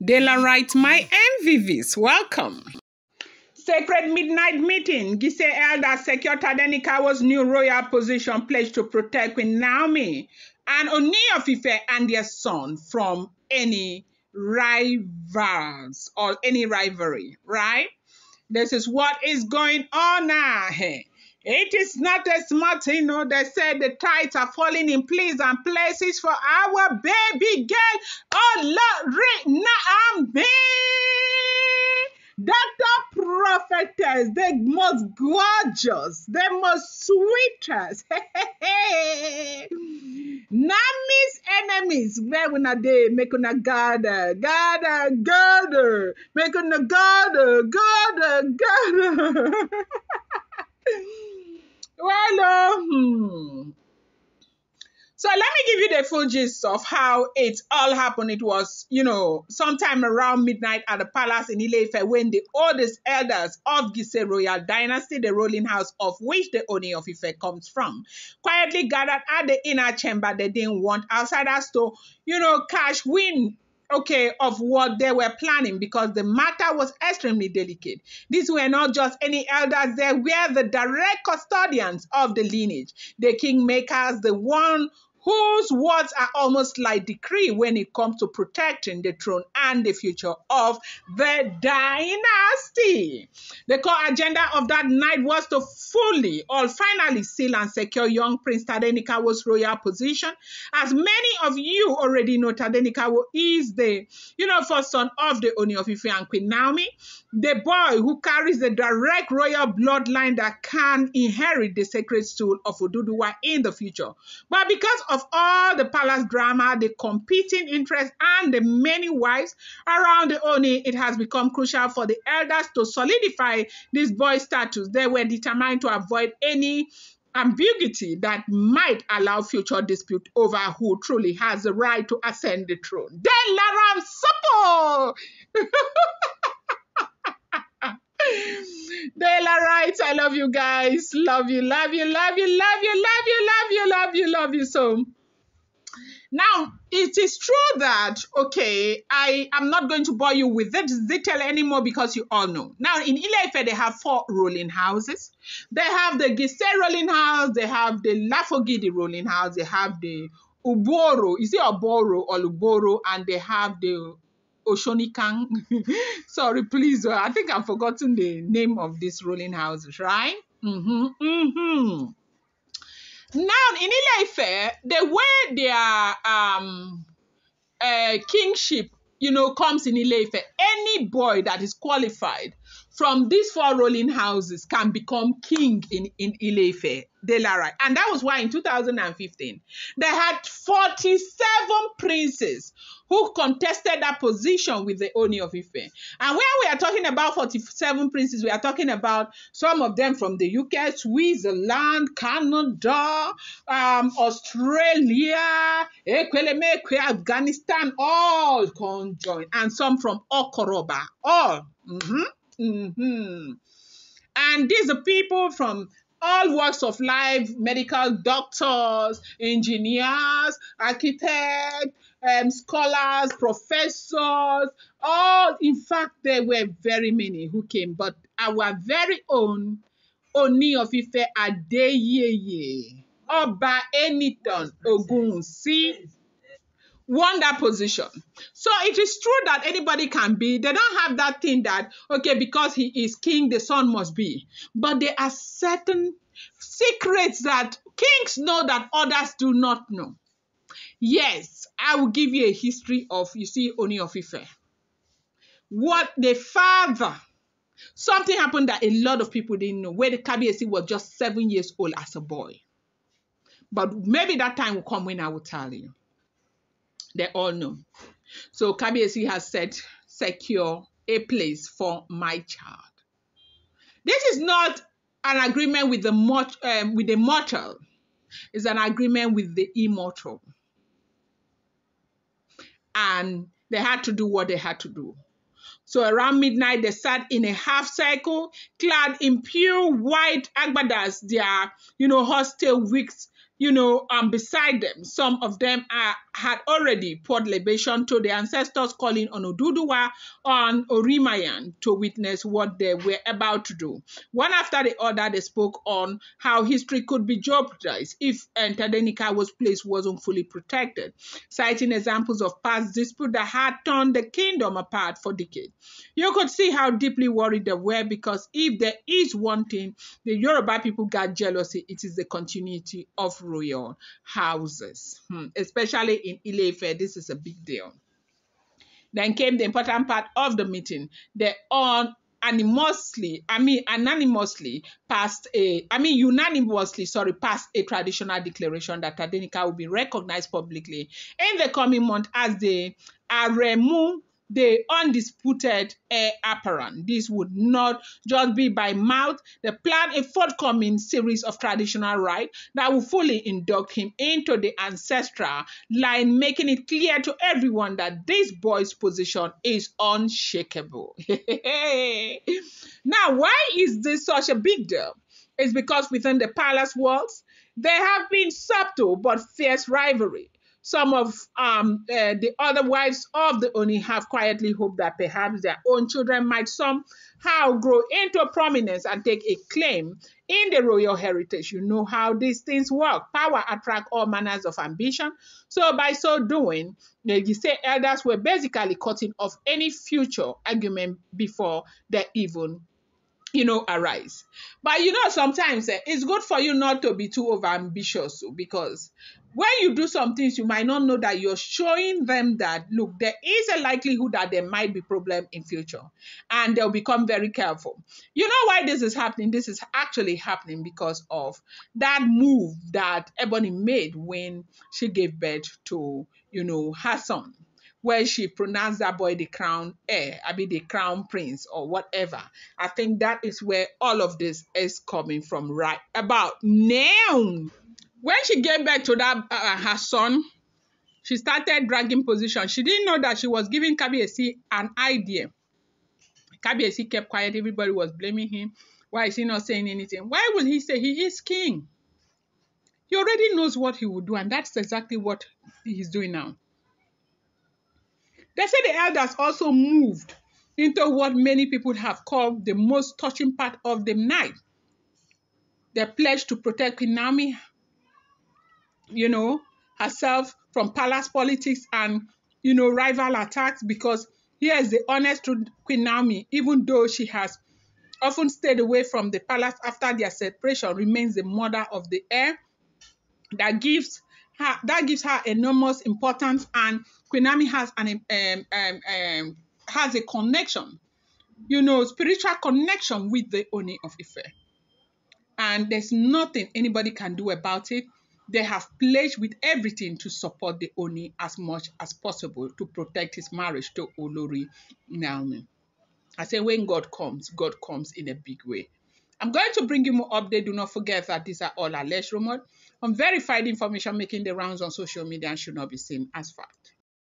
Dela writes, my MVVs, welcome. Sacred midnight meeting. Giesi elders secure Tadenikawo's new royal position, pledged to protect Queen Naomi and Oni of Ife and their son from any rivals or any rivalry, right? This is what is going on now. It is not a smart thing, no. They said the tides are falling in pleasant places for our baby girl. Oh, Lord, Naomi. Dr. Prophetess, the most gorgeous, the most sweetest. Nami's enemies, where when they make on a gather, make on a gather. Well, So let me give you the full gist of how it all happened. It was, sometime around midnight at the palace in Ile-Ife when the oldest elders of Giesi royal dynasty, the ruling house of which the Oni of Ife comes from, quietly gathered at the inner chamber. They didn't want outsiders to, catch wind of what they were planning, because the matter was extremely delicate. These were not just any elders, they were the direct custodians of the lineage, the kingmakers, the one whose words are almost like decree when it comes to protecting the throne and the future of the dynasty. The core agenda of that night was to finally seal and secure young Prince Tadenikawo's royal position. As many of you already know, Tadenikawo is the, first son of the Oni of Ife and Queen Naomi, the boy who carries the direct royal bloodline that can inherit the sacred stool of Oduduwa in the future. But because of all the palace drama, the competing interests, and the many wives around the Oni, it has become crucial for the elders to solidify this boy's status. They were determined to avoid any ambiguity that might allow future dispute over who truly has the right to ascend the throne. Delaram Supple! Dela writes, I love you guys. Love you. So now, it is true that, I am not going to bore you with this detail anymore because you all know. Now, in Ile-Ife, they have 4 ruling houses. They have the Giesi ruling house, they have the Lafogidi ruling house, they have the Uboro, is it Oboro or Uboro, and they have the Oshonikan. Sorry, please, I think I've forgotten the name of these ruling houses, right? Now, in Ile-Ife, the way their kingship, comes in Ile-Ife, any boy that is qualified from these 4 ruling houses can become king in Ile-Ife. And that was why in 2015, they had 47 princes who contested that position with the Oni of Ife. And when we are talking about 47 princes, we are talking about some of them from the UK, Switzerland, Canada, Australia, Afghanistan, all conjoined, and some from Okoroba, all. And these are people from all walks of life: medical doctors, engineers, architects, scholars, professors, all. In fact, there were very many who came, but our very own Oni of Ife Adeyeye, Oba Enitan Ogunsi, won that position. So it is true that anybody can be. They don't have that thing that, because he is king, the son must be. But there are certain secrets that kings know that others do not know. Yes, I will give you a history of, Oni of Ife. What the father, something happened that a lot of people didn't know, where the Kabiyesi was just 7 years old as a boy. But maybe that time will come when I will tell you. They all know. So Kabiyesi has said, secure a place for my child. This is not an agreement with the mortal. It's an agreement with the immortal. And they had to do what they had to do. So around midnight, they sat in a half circle, clad in pure white agbadas, their, hostile wigs beside them, some of them had already poured libation to the ancestors, calling on Oduduwa, on Orimayan to witness what they were about to do. One after the other, they spoke on how history could be jeopardized if Tadenikawo's place wasn't fully protected, citing examples of past disputes that had torn the kingdom apart for decades. You could see how deeply worried they were, because if there is one thing the Yoruba people got jealousy, it is the continuity of royal houses, especially in Ile-Ife. This is a big deal. Then came the important part of the meeting. They unanimously passed a traditional declaration that Tadenika will be recognized publicly in the coming month as the Aremu, the undisputed heir apparent. This would not just be by mouth. They plan a forthcoming series of traditional rites that will fully induct him into the ancestral line, making it clear to everyone that this boy's position is unshakable. Now, why is this such a big deal? It's because within the palace walls, there have been subtle but fierce rivalry. Some of the other wives of the Oni have quietly hoped that perhaps their own children might somehow grow into prominence and take a claim in the royal heritage. You know how these things work. Power attracts all manners of ambition. So by so doing, the Giesi elders were basically cutting off any future argument before they even arise. But sometimes it's good for you not to be too over ambitious, because when you do some things, you might not know that you're showing them that, look, there is a likelihood that there might be problem in future, and they'll become very careful. You know why this is happening? This is actually happening because of that move that Ebony made when she gave birth to, her son, where she pronounced that boy the crown heir, the crown prince or whatever. I think that is where all of this is coming from right about now. When she gave birth to that her son, she started dragging position. She didn't know that she was giving Kabiyesi an idea. Kabiyesi kept quiet. Everybody was blaming him. Why is he not saying anything? Why will he say he is king? He already knows what he will do, and that's exactly what he's doing now. They say the elders also moved into what many people have called the most touching part of the night. They pledged to protect Queen Naomi, herself from palace politics and, rival attacks, because here's the honest truth. Queen Naomi, even though she has often stayed away from the palace after their separation, remains the mother of the heir. That gives her enormous importance, and Queen Naomi has has a connection, spiritual connection with the Oni of Ife. And there's nothing anybody can do about it. They have pledged with everything to support the Oni as much as possible to protect his marriage to Olori Naomi. I say when God comes in a big way. I'm going to bring you more updates. Do not forget that these are all alleged rumors. Unverified information making the rounds on social media and should not be seen as fact.